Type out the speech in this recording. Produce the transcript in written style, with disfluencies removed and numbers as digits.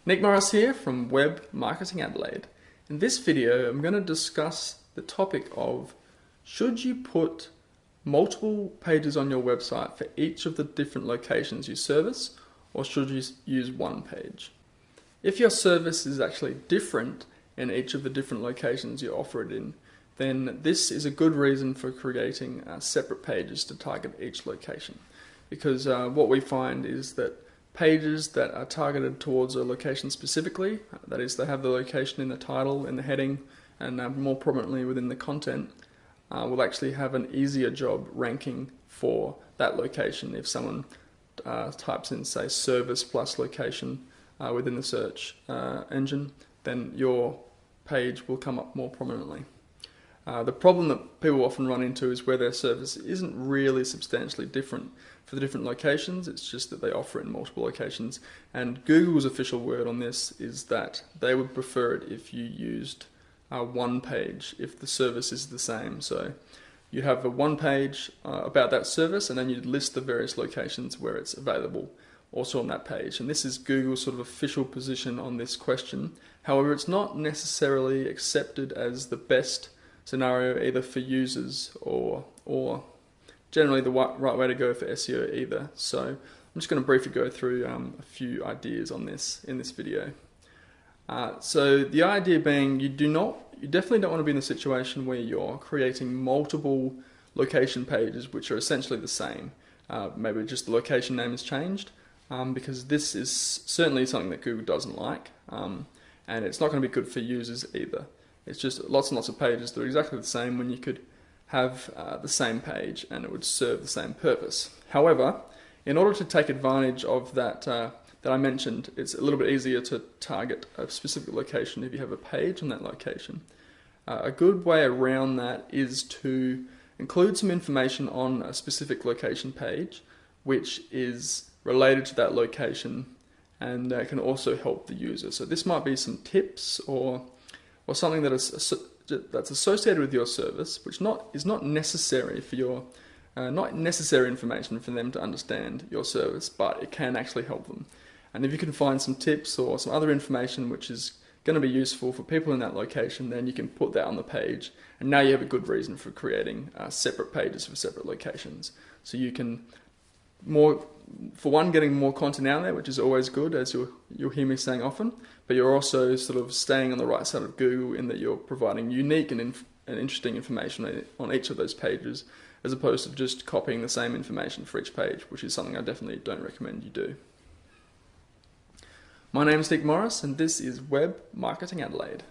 Nick Morris here from Web Marketing Adelaide. In this video, I'm going to discuss the topic of should you put multiple pages on your website for each of the different locations you service, or should you use one page? If your service is actually different in each of the different locations you offer it in, then this is a good reason for creating separate pages to target each location. Because what we find is that pages that are targeted towards a location specifically, that is, they have the location in the title, in the heading, and more prominently within the content, will actually have an easier job ranking for that location. If someone types in, say, service plus location within the search engine, then your page will come up more prominently. The problem that people often run into is where their service isn't really substantially different for the different locations. It's just that they offer it in multiple locations, and Google's official word on this is that they would prefer it if you used one page if the service is the same. So you'd have a one page about that service, and then you'd list the various locations where it's available also on that page. And this is Google's sort of official position on this question. However, it's not necessarily accepted as the best scenario either for users or generally the right way to go for SEO either. So I'm just going to briefly go through a few ideas on this in this video. So the idea being, you definitely don't want to be in a situation where you're creating multiple location pages which are essentially the same. Maybe just the location name has changed, because this is certainly something that Google doesn't like, and it's not going to be good for users either. It's just lots and lots of pages that are exactly the same when you could have the same page and it would serve the same purpose. However, in order to take advantage of that I mentioned, it's a little bit easier to target a specific location if you have a page on that location. A good way around that is to include some information on a specific location page which is related to that location and can also help the user. So this might be some tips or something that's associated with your service, which is not necessary for your not necessary information for them to understand your service, but it can actually help them. And if you can find some tips or some other information which is going to be useful for people in that location, then you can put that on the page, and now you have a good reason for creating separate pages for separate locations. So you can getting more content out there, which is always good, as you'll hear me saying often, but you're also sort of staying on the right side of Google in that you're providing unique and interesting information on each of those pages, as opposed to just copying the same information for each page, which is something I definitely don't recommend you do. My name is Nick Morris, and this is Web Marketing Adelaide.